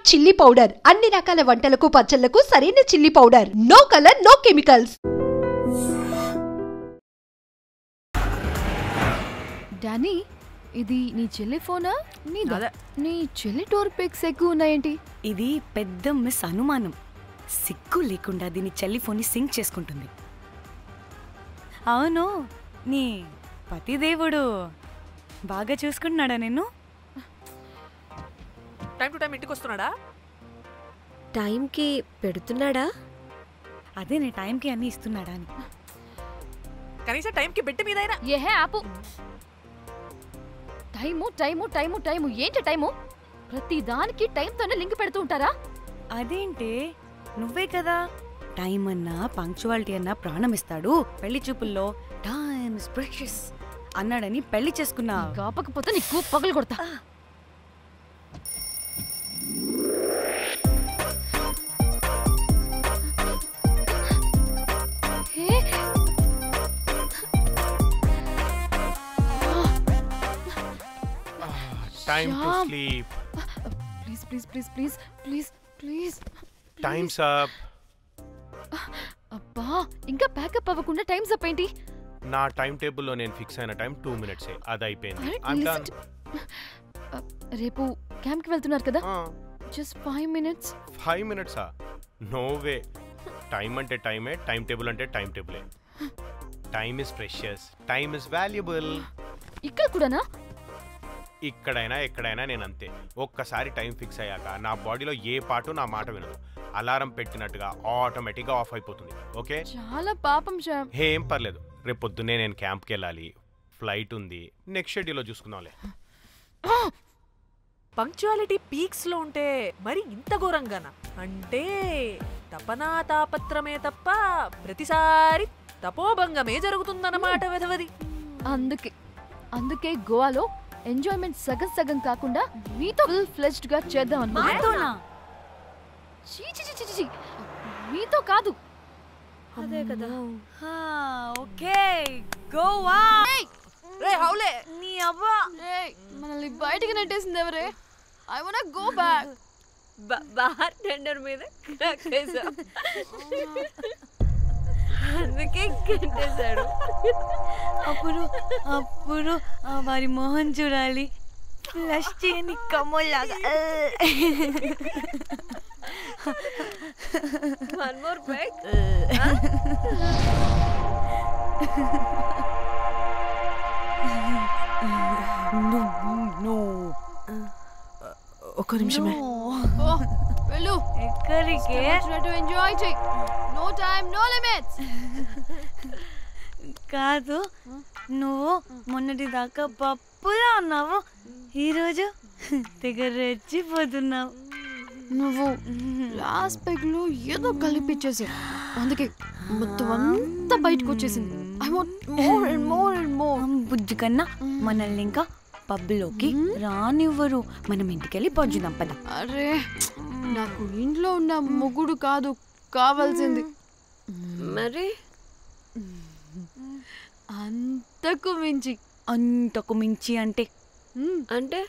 Chilli powder అన్ని రకాల వంటలకు పచ్చళ్లకు సరైన chilli powder. No colour no chemicals. Danny, ఇది నీ చెల్లి ఫోనా? నీ చెల్లి టోర్ పిక్స్ ఎక్కువ ఉన్నాయేంటి? ఇది పెద్ద మిస్ అనుమానం. సిగ్గు లేకుండా దీని చెల్లి ఫోన్ని సింక్ చేసుకుంటుంది. అవును, నీ పతిదేవుడు బాగా చూసుకుంటున్నాడా నిన్ను? టైం టు టైం ఇంటికి వస్తున్నాడా? టైంకి పెడుతున్నాడా? అదే నీ టైంకి అన్నీ ఇస్తున్నాడా అని. కనీసం టైంకి బెట్టి మీదైనా. ఏహే ఆపు. టైము టైము టైము టైము ఏంటి టైము? ప్రతి దానికి టైంతోనే లింక్ పెడుతూ ఉంటారా? అదేంటి, నువ్వే కదా టైం అన్నా పంక్చువాలిటీ అన్నా ప్రాణం ఇస్తాడు, పెళ్లి చూపుల్లో టైమ్ ఇస్ ప్రెషియస్ అన్నాడని పెళ్లి చేసుకున్నా. కాపకపోతే నీకు పగలు కొడతా. Time to sleep. Please, please, please, please, please, please. Time's up. అబ్బా, ఇంకా ప్యాకప్ అవ్వకుండా టైమ్స్ అప్ ఏంటి? నా టైం టేబుల్లో నేను ఫిక్స్ అయిన టైం 2 minutes. అది అయిపోయింది. రేపు క్యాంప్కి వెళ్తున్నారు కదా? Just 5 minutes. 5 minutes? No way. Time అంటే టైమే, టైం టేబుల్ అంటే టైం టేబులే. Time is precious, time is valuable. ఇక్కడ కూడానా? ఇక్కడైనా ఎక్కడైనా నేను అంతే. ఒక్కసారి టైం ఫిక్స్ అయ్యాక నా బాడీలో ఏ పాటు నా మాట వినదు. అలారం పెట్టినట్టుగా ఆటోమేటిక్గా ఆఫ్ అయిపోతుంది. ఓకే, చాలా పాపం శ్యామ్. ఏం పర్లేదు, రేపు పొద్దున్నే నేను క్యాంప్కి వెళ్ళాలి, ఫ్లైట్ ఉంది. నెక్స్ట్ షెడ్యూల్లో చూసుకుందాంలే. పంక్చువాలిటీ పీక్స్ లో ఉంటే మరి ఇంత ఘోరంగానా? అంటే తపనా తాపత్రమే తప్ప ప్రతిసారి తపోభంగమే జరుగుతుందన్నమాట వెధవది. అందుకే గోవాలో ఎంజాయ్మెంట్ సగం సగం కాకుండా మీతో ఫుల్ ఫ్లెజ్డ్ గా చేద్దాం అనుకున్నా. మీతో కాదు. అదే కదా. ఓకే, గోవా. రే హౌలే, నీ అవ్వా మనల్ని బయటికి నెట్టేసింది ఎవరే? I want go back. Bar tender మీద అందుకే కట్టేశాడు. అప్పుడు వారి మోహన్ చూడాలి, ఫ్లష్ చేయని కమ్మోలాగా. One more break. ఒక్క నిమిషమే. వెళ్ళు. ఎక్కడికే? ఎంజాయ్ చెయ్. No time no limits. కాదు, నువ్వు మొన్నటి దాకా పప్పులా ఉన్నావు, ఈరోజు తెగ రెచ్చిపోతున్నావు. నువ్వు లాస్ట్ పెగ్ లో ఏదో కలిపిచ్చేసావు, అందుకే మొత్తం అంతా బయటకు వచ్చేసింది. I want more and more and more. బుజ్జి కన్నా మనల్ని ఇంకా పబ్లోకి రానివ్వరు. మనం ఇంటికెళ్ళి పడుచుదాం పద. అరే, నాకు ఇంట్లో ఉన్న మొగుడు కాదు కావాల్సింది. మరి అంతకు మించి. అంతకు మించి అంటే అంటే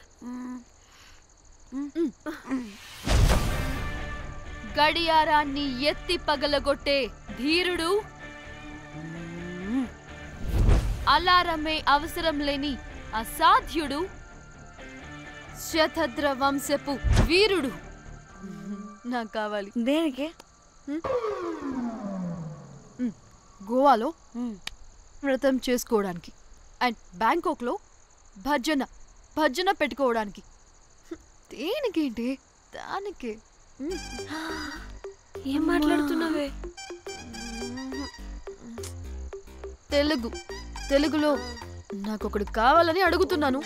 గడియారాన్ని ఎత్తి పగలగొట్టే ధీరుడు, అలారమే అవసరం లేని అసాధ్యుడు, శతద్ర వంశపు వీరుడు నాకు కావాలి. దేనికి? గోవాలో వ్రతం చేసుకోవడానికి అండ్ బ్యాంకాక్లో భజన పెట్టుకోవడానికి. దేనికేంటి? దానికే. ఏం మాట్లాడుతున్నావే? తెలుగులో నాకొకడు కావాలని అడుగుతున్నాను.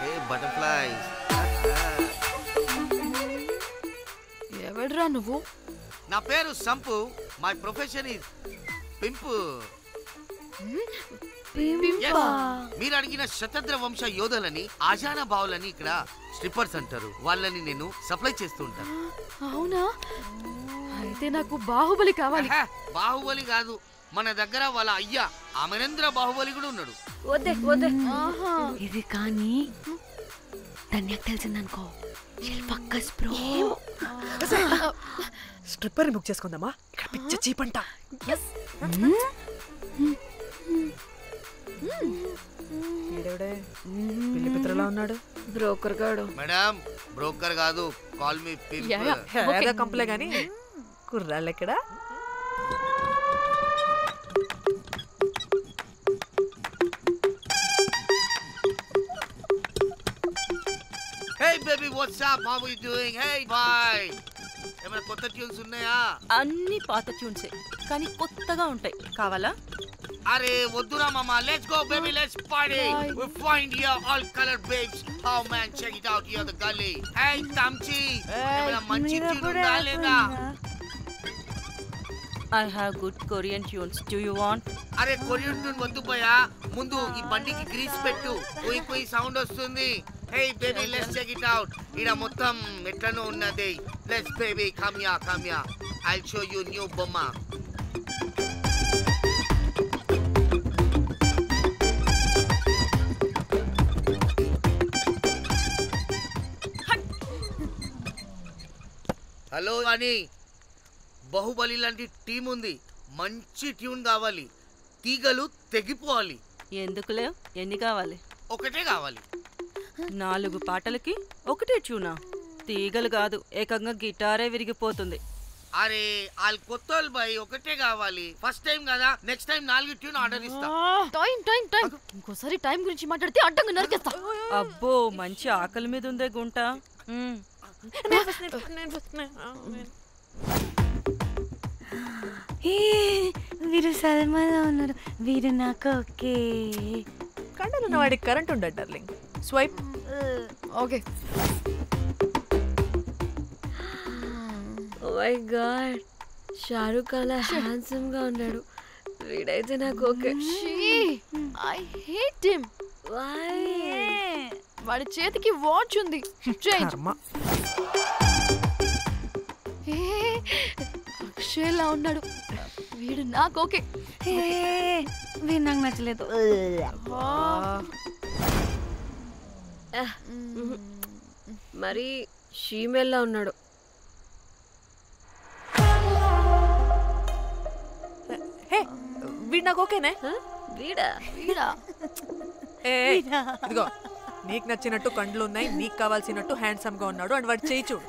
Hey butterflies. ఎవడ్రా నువ్వు? నా పేరు Sampu. My profession is pimp. మీరు అడిగిన శతద్ర వంశ యోధులని, ఆజానా బావులని ఇక్కడ స్ట్రిప్పర్స్ అంటారు. వాళ్ళని నేను సప్లై చేస్తూ ఉంటాను. అవునా? అయితే నాకు బాహుబలి కావాలి. బాహుబలి కాదు, మన దగ్గర వాళ్ళ అయ్యా అమరేంద్ర బాహుబలి కూడా ఉన్నాడు. వద్దే వద్దే. ఇది కానీ ధన్యకు తెలిసిందనుకో శిల్పక్కస్ బ్రో. స్ట్రిప్పర్ బుక్ చేసుకుందామా? ఇక్కడ పిచ్చ చీపంట. పిల్లి పిత్రలా ఉన్నాడు. బ్రోకర్ గాడు. మేడం బ్రోకర్ కాదు, కాల్ మీ ఏదో కంపలే గాని కుర్రాళ్ళు ఎక్కడ? Hey baby, what's up? How are you doing? Hey bye. ఏమైనా కొత్త ట్యూన్స్ ఉన్నాయా? అన్ని పాత ట్యూన్సే కానీ కొత్తగా ఉంటాయి. కావాలా? అరే వద్దురా మామ. Let's go baby, let's party. We find here all colored babes. Oh man, check it out here the gully. Hey Tamchi, ఏమైనా మంచి ట్యూన్ ఉందా లేదా? I have good Korean tunes. Do you want? అరే కొరియన్ ట్యూన్ వద్దు పోయా, ముందు ఈ బండికి గ్రీస్ పెట్టు. పోయి పోయి సౌండ్ వస్తుంది. Hey baby, let's check it out. ఇడ మొత్తం ఎట్లనో ఉన్నది. Let's baby, come here. I'll show you new బొమ్మ. హలో అని బాహుబలి లాంటి టీం ఉంది. మంచి ట్యూన్ కావాలి. తీగలు తెగిపోవాలి. ఎందుకులే? ఎన్ని కావాలి? ఒకటే కావాలి. 4 పాటలకి ఒకటే ట్యూనా? తీగలు కాదు, ఏకంగా గిటారే విరిగిపోతుంది. అరే వాళ్ళు కొత్త బాయ్, ఒకటే కావాలి. ఫస్ట్ టైం కదా, నెక్స్ట్ టైం 4 ట్యూన్ ఆర్డర్ ఇస్తా. టైం ఇంకోసారి టైం గురించి మాట్లాడితే అడ్డంగా నరికేస్తా. అబ్బో మంచి ఆకలి మీద ఉందే గుంట. వీరు సల్మాలో ఉన్నారు. వీరు నాకు ఓకే. కండలున్న వాడికి కరెంట్ ఉండదు darling. Swipe. Okay. Oh my god, Shahrukh అలా హ్యాండ్సమ్ గా ఉన్నాడు. వీడైతే నాకు ఓకే. I hate him. వాడి చేతికి వాచ్ ఉంది. చేంజ్. అక్షయ్లా ఉన్నాడు. వీడు నాకు ఓకే. వీడు నాకు నచ్చలేదు. మరి షీమెల్లా ఉన్నాడు. హే వీడు నాకు ఓకేనే. వీడా? ఇదిగో నీకు నచ్చినట్టు కండ్లు ఉన్నాయి, నీకు కావాల్సినట్టు హ్యాండ్సమ్ గా ఉన్నాడు. అండ్ వాడు చేయి చూడు,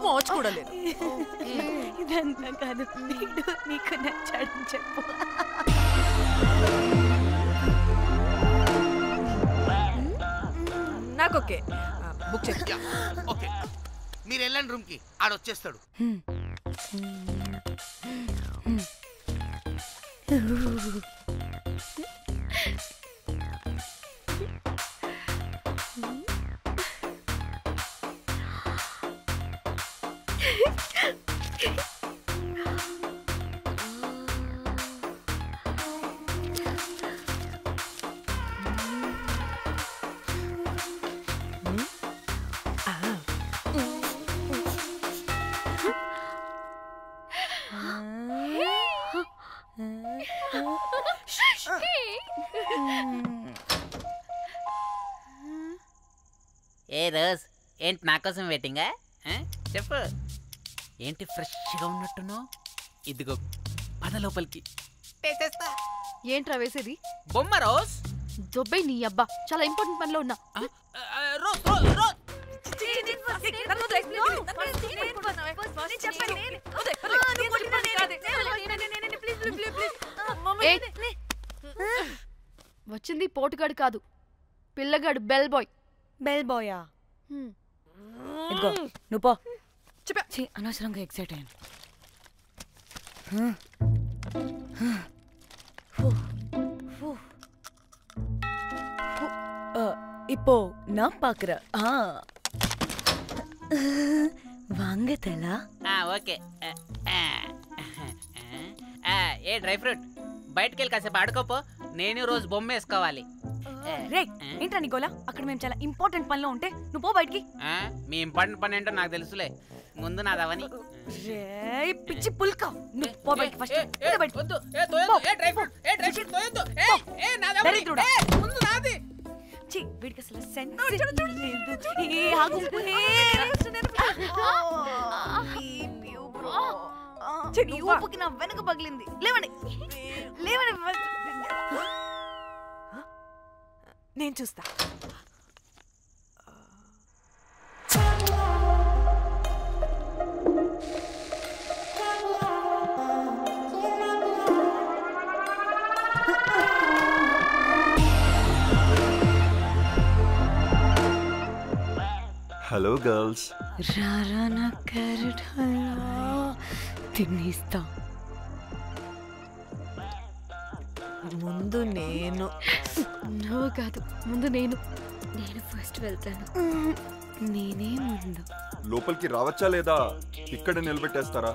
మోచ్ కూడా లేదు. ఇదంతా కాదు, వీడు నీకు నచ్చాడని చెప్పు. నాకు ఓకే. బుక్ చేసి ఓకే మీరు వెళ్ళండి రూమ్ కి, ఆడొచ్చేస్తాడు. ఏ రోజ్, ఏంటి నా కోసం వెయిటింగా? చెప్పు, ఏంటి ఫ్రెష్గా ఉన్నట్టున్నావు? ఇదిగో పద లోపలికి. ఏంట్రా వేసేది? బొమ్మ రోజ్. దొబ్బై నీ అబ్బా, చాలా ఇంపార్టెంట్ పనిలో ఉన్నా. Rose rose rose. వచ్చింది పోటుగాడు కాదు, పిల్లగాడు బెల్ బాయ్. బెల్ బాయా? ఇదిగో నువ్వు పో. అనవసరంగా ఎక్సైట్ అయ్యాను. இப்போ நான் பாக்குறேன். வாங்கதலா? ఓకే. ఏ డ్రై ఫ్రూట్, బయటకు వెళ్ళి కాసేపు ఆడుకోపో. నేను రోజు బొమ్మ వేసుకోవాలి. రే ఏంట్రా నీ గోలా? అక్కడ మేము చాలా ఇంపార్టెంట్ పనిలో ఉంటే నువ్వు పో బయటికి. మీ ఇంపార్టెంట్ పని ఏంటో నాకు తెలుసులే, ముందు నాదవని. పిచ్చి పుల్క, నువ్వు పో బయటికి. ఫస్ట్ వద్దు. ఏ డ్రై ఫ్రూట్ తోయొద్దు. ఏ నాది ఎవరి? ముందు నాది. ఛీ, వీడికి అసలు సెన్స్ లేదు. ఏ ఆగు. ఈ ఊపుకి నా వెనక పగిలింది. లేవండి లేవండి. నేను చూస్తా. Hello girls. రారా నా క్యారెట్ హల్వా తినేస్తా. ముందు నేను. నువ్వు కాదు, ముందు నేను. నేను ఫస్ట్ వెళ్తాను. నేనే ముందు. లోపలికి రావచ్చా లేదా ఇక్కడ నిలబెట్టేస్తారా?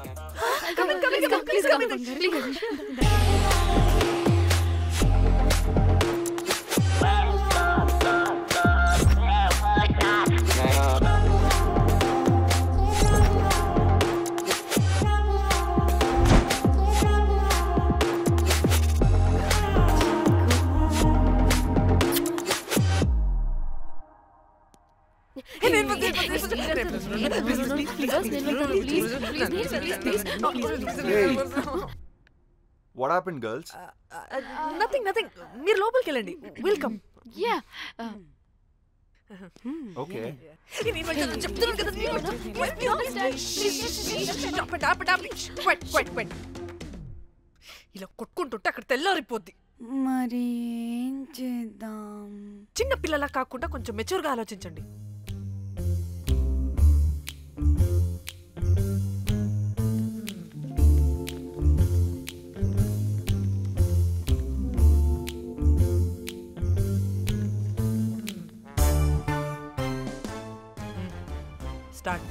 What happened, girls? నథింగ్. మీరు లోపలికి వెళ్ళండి. వెల్కమ్. యా. Okay. ఇలా కొట్టుకుంటుంటే అక్కడ తెల్లారిపోద్ది. మరి ఏం చేద్దాం? చిన్న పిల్లలా కాకుండా కొంచెం మెచ్యూర్గా ఆలోచించండి. స్టార్ట్.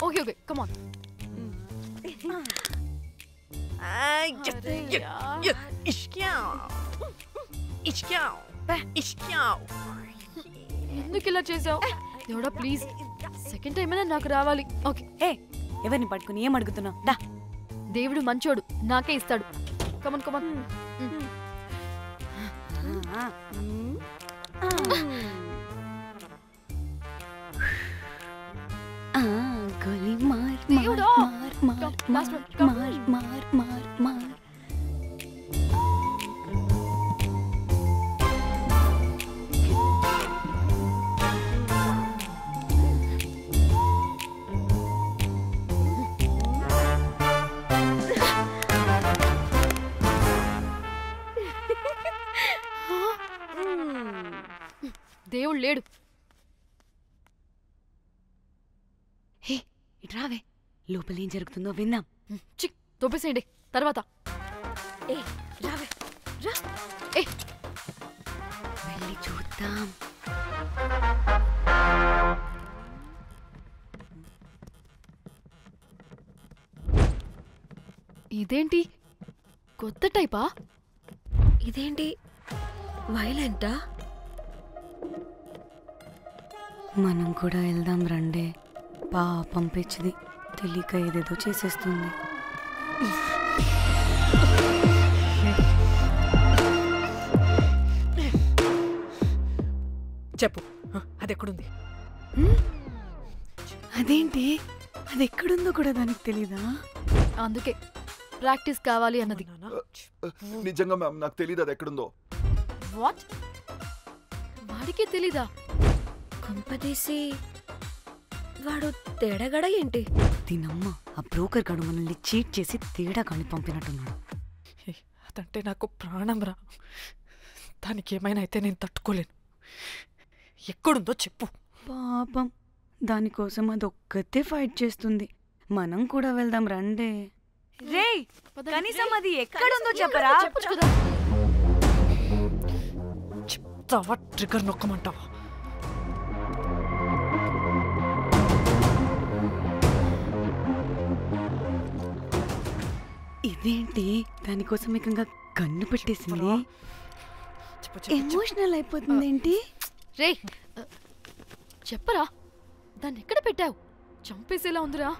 Okay come on. ఎందుకు ఇలా చేసావు? దేవుడా ప్లీజ్, సెకండ్ టైం అయినా నాకు రావాలి. ఓకే. ఏ ఎవరిని పట్టుకుని ఏం అడుగుతున్నావు? దా. దేవుడు మంచోడు, నాకే ఇస్తాడు. Come on come on. గోలీ మార్ దేవుడా. మార్ మార్ మార్ మార్ మార్ మార్. దేవుడు లేడు. హే ఇట్రావే, లోపల ఏం జరుగుతుందో విందాం. చిక్ తోపేసేయండి తర్వాత. ఏ రావే రా. ఏ వెళ్ళి చూద్దాం. ఇదేంటి కొత్త టైపా? ఇదేంటి వైలెంటా? మనం కూడా వెళ్దాం రండే. పాపం పిచ్చిది, తెలియక ఏదేదో చేసేస్తుంది. చెప్పు, అది ఎక్కడుంది? అదేంటి, అది ఎక్కడుందో కూడా దానికి తెలీదా? అందుకే ప్రాక్టీస్ కావాలి అన్నది. నిజంగా మ్యామ్ నాకు తెలియదు అది ఎక్కడుందో. వాట్? వాడికి తెలీదా? కొంపదీసి వాడు తేడాగడ ఏంటి? దీనమ్మ, ఆ బ్రోకర్ గడు మనల్ని చీట్ చేసి తేడా కాని పంపినట్టున్నాడు. అదంటే నాకు ప్రాణం రా. దానికి ఏమైనా అయితే నేను తట్టుకోలేను. ఎక్కడుందో చెప్పు. పాపం, దానికోసం అది ఒక్కతే ఫైట్ చేస్తుంది. మనం కూడా వెళ్దాం రండే. రేయ్, కనీసం అది ఎక్కడుందో చెప్పరా? చెప్పొచ్చు కదా. చెప్తావా? ట్రిగర్ నొక్కమంటావా? ఇదేంటి, దానికోసం ఏకంగా కన్ను పెట్టేసింది. ఎమోషనల్ అయిపోతుంది ఏంటి? రే చెప్పరా, దాన్ని ఎక్కడ పెట్టావు? చంపేసేలా ఉందిరా.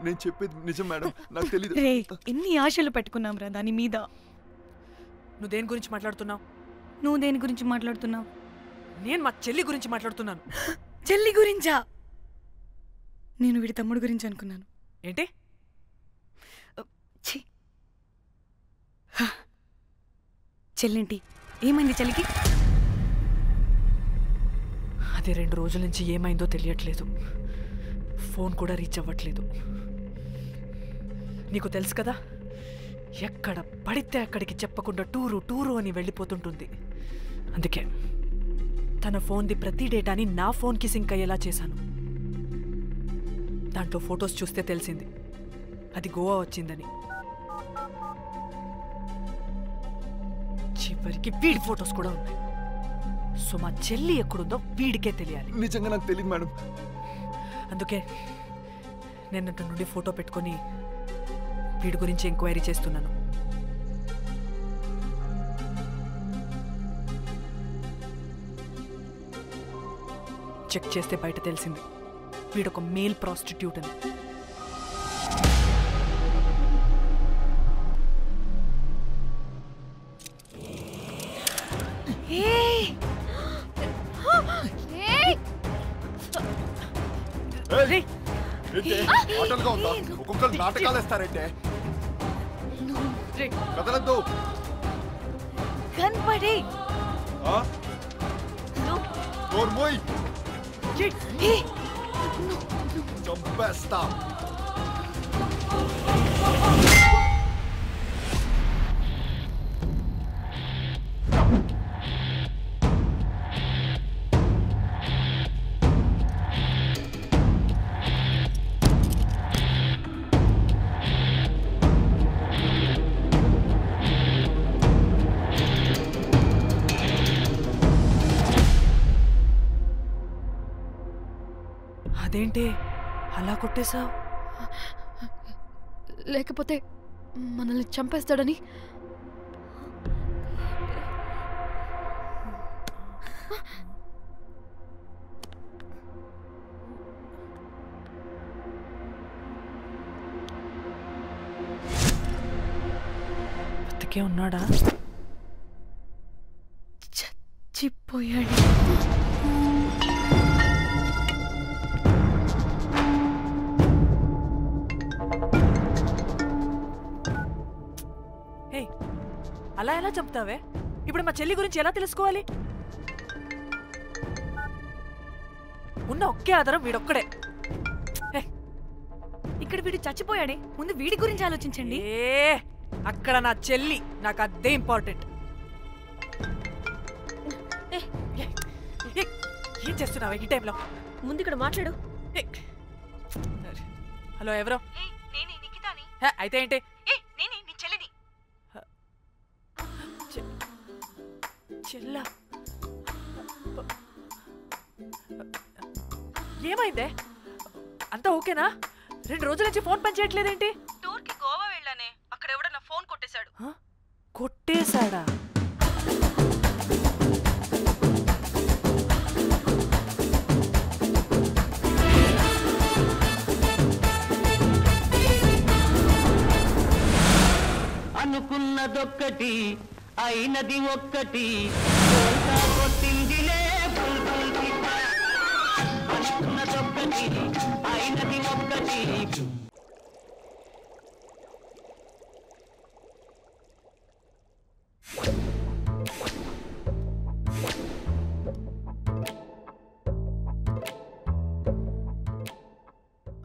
నేను చెప్పేది నిజం మేడం, నాకు తెలీదు. రే ఎన్ని ఆశలు పెట్టుకున్నాం రా దాని మీద. నువ్వు దేని గురించి మాట్లాడుతున్నావు? నువ్వు దేని గురించి మాట్లాడుతున్నావు? నేను మా చెల్లి గురించి మాట్లాడుతున్నాను. చెల్లి గురించా? నేను వీడి తమ్ముడు గురించి అనుకున్నాను. ఏంటి? చెల్లింటి ఏమైంది చెల్లికి? అది 2 రోజుల నుంచి ఏమైందో తెలియట్లేదు. ఫోన్ కూడా రీచ్ అవ్వట్లేదు. నీకు తెలుసు కదా, ఎక్కడ పడితే అక్కడికి చెప్పకుండా టూరు అని వెళ్ళిపోతుంటుంది. అందుకే తన ఫోన్ది ప్రతి డేటాని నా ఫోన్కి సింక్ అయ్యేలా చేశాను. దాంట్లో ఫొటోస్ చూస్తే తెలిసింది అది గోవా వచ్చిందని. చివరికి వీడి ఫొటోస్ కూడా ఉన్నాయి. సో మా చెల్లి ఎక్కడుందో వీడికే తెలియాలి. నిజంగా నాకు తెలియదు మేడం. అందుకే నేను అటు నుండి ఫోటో పెట్టుకొని వీడి గురించి ఎంక్వైరీ చేస్తున్నాను. చెక్ చేస్తే బయట తెలిసింది వీడొక మేల్ ప్రాస్టిట్యూట్ అని. ఆటలుగా ఉందా? ఒక్కొక్కరు నాటకాలు వేస్తారంటే కదలద్దు. కనపడి చంపేస్తా. అదేంటి అలా కొట్టేశావు? లేకపోతే మనల్ని చంపేస్తాడని. బతికే ఉన్నాడా? చచ్చిపోయాడు. అలా ఎలా చంపుతావే? ఇప్పుడు మా చెల్లి గురించి ఎలా తెలుసుకోవాలి? ఉన్న ఒకే ఆధారం వీడొక్కడే. ఇక్కడ వీడు చచ్చిపోయాడే, ముందు వీడి గురించి ఆలోచించండి. అక్కడ నా చెల్లి, నాకు అదే ఇంపార్టెంట్. ఏం చేస్తున్నావు ఈ టైంలో? ముందు ఇక్కడ మాట్లాడు. హలో, ఎవరో? అయితే ఏంటి? చెల్లా, ఏమైందే? అంతా ఓకేనా? 2 రోజుల నుంచి ఫోన్ పని చేయట్లేదేంటి? టూర్కి గోవా వెళ్ళానే, అక్కడ ఎవడో నా ఫోన్ కొట్టేశాడు. కొట్టేశాడా? అనుకున్నదొక్కటి అయినది ఒక్కటి. అనుకున్నదొక్కటి అయినది ఒక్కటి.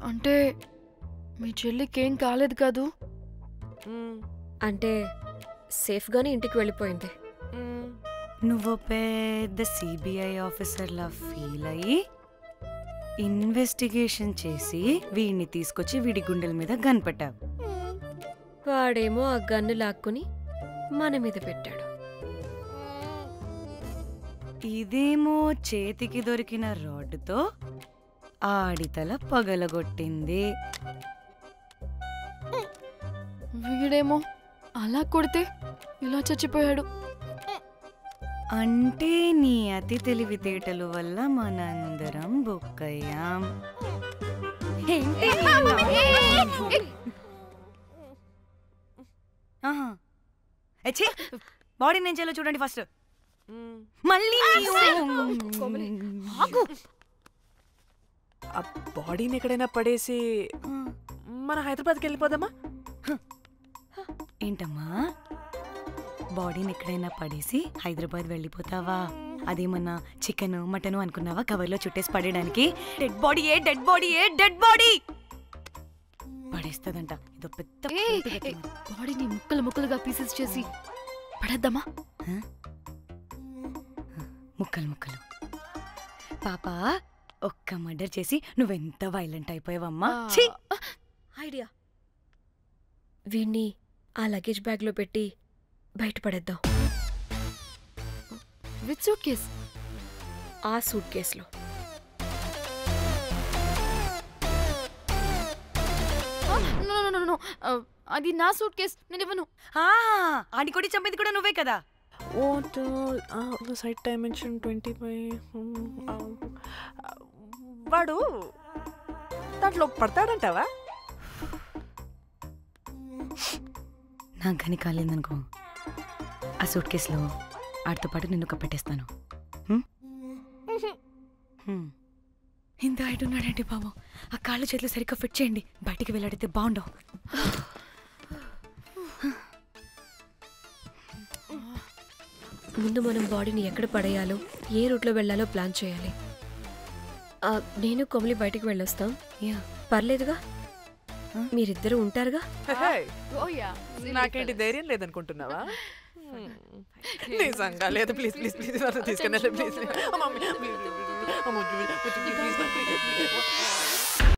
అంటే మీ చెల్లికేం కాలేదు కాదు? అంటే సేఫ్గానే ఇంటికి వెళ్ళిపోయింది. నువ్వు పెద్ద సిబిఐ ఆఫీసర్లా ఫీల్ అయ్యి ఇన్వెస్టిగేషన్ చేసి వీడిని తీసుకొచ్చి వీడి గుండెల మీద గన్ పెట్టావు. వాడేమో ఆ గన్ను లాక్కుని మన మీద పెట్టాడు. ఇదేమో చేతికి దొరికిన రాడ్డుతో ఆడితల పగలగొట్టింది. వీడేమో అలా కొడితే ఇలా చచ్చిపోయాడు. అంటే నీ అతి తెలివితేటల వల్ల మనందరం బుక్కయ్యాం. ఏంటి బాడీ నేను చేయాలో చూడండి ఫస్ట్. మళ్ళీ ఆ బాడీని ఎక్కడైనా పడేసి మన హైదరాబాద్కి వెళ్ళిపోదామా? ఏంటమ్మా బాడీని ఎక్కడైనా పడేసి హైదరాబాద్ వెళ్ళిపోతావా? అదేమన్నా చికెన్ మటన్ అనుకున్నావా కవర్లో చుట్టేసి పడేయడానికి? డెడ్ బాడీ డెడ్ బాడీ పడేస్తుందంట. ఇదో పెద్ద బాడీని ముక్కలు ముక్కలుగా పీసెస్ చేసి పడేద్దామా? ముక్కలు పాప ఒక్క మర్డర్ చేసి నువ్వెంత వైలెంట్ అయిపోయావమ్మా. ఐడియా, వీణ్ణి ఆ లగేజ్ బ్యాగ్లో పెట్టి బయటపడేద్దాం. With suitcase? ఆ సూట్ కేసులో. అది నా సూట్ కేస్, నేను ఇవ్వను. ఆడి కొడి చంపేది కూడా నువ్వే కదా. Site dimension 25. వాడు దాంట్లో పడతాడంటావా? నాకు కానీ కాలేదనుకో ఆ సూట్ కేసులో ఆడితో పాటు నిన్ను కప్పెట్టేస్తాను. ఇంత హైట్ ఉన్నాడంటే బాబు, ఆ కాళ్ళు చేతులు సరిగ్గా ఫిట్ చేయండి, బయటికి వెళ్ళాడితే బాగుండవు. ముందు మనం బాడీని ఎక్కడ పడేయాలో, ఏ రూట్లో వెళ్ళాలో ప్లాన్ చేయాలి. నేను కొమలి బయటికి వెళ్ళొస్తాం. పర్లేదుగా, మీరిద్దరూ ఉంటారుగా. నాకేంటి ధైర్యం లేదనుకుంటున్నావా? నిజంగా లేదు. ప్లీజ్ ప్లీజ్ ప్లీజ్ తీసుకెళ్ళండి ప్లీజ్.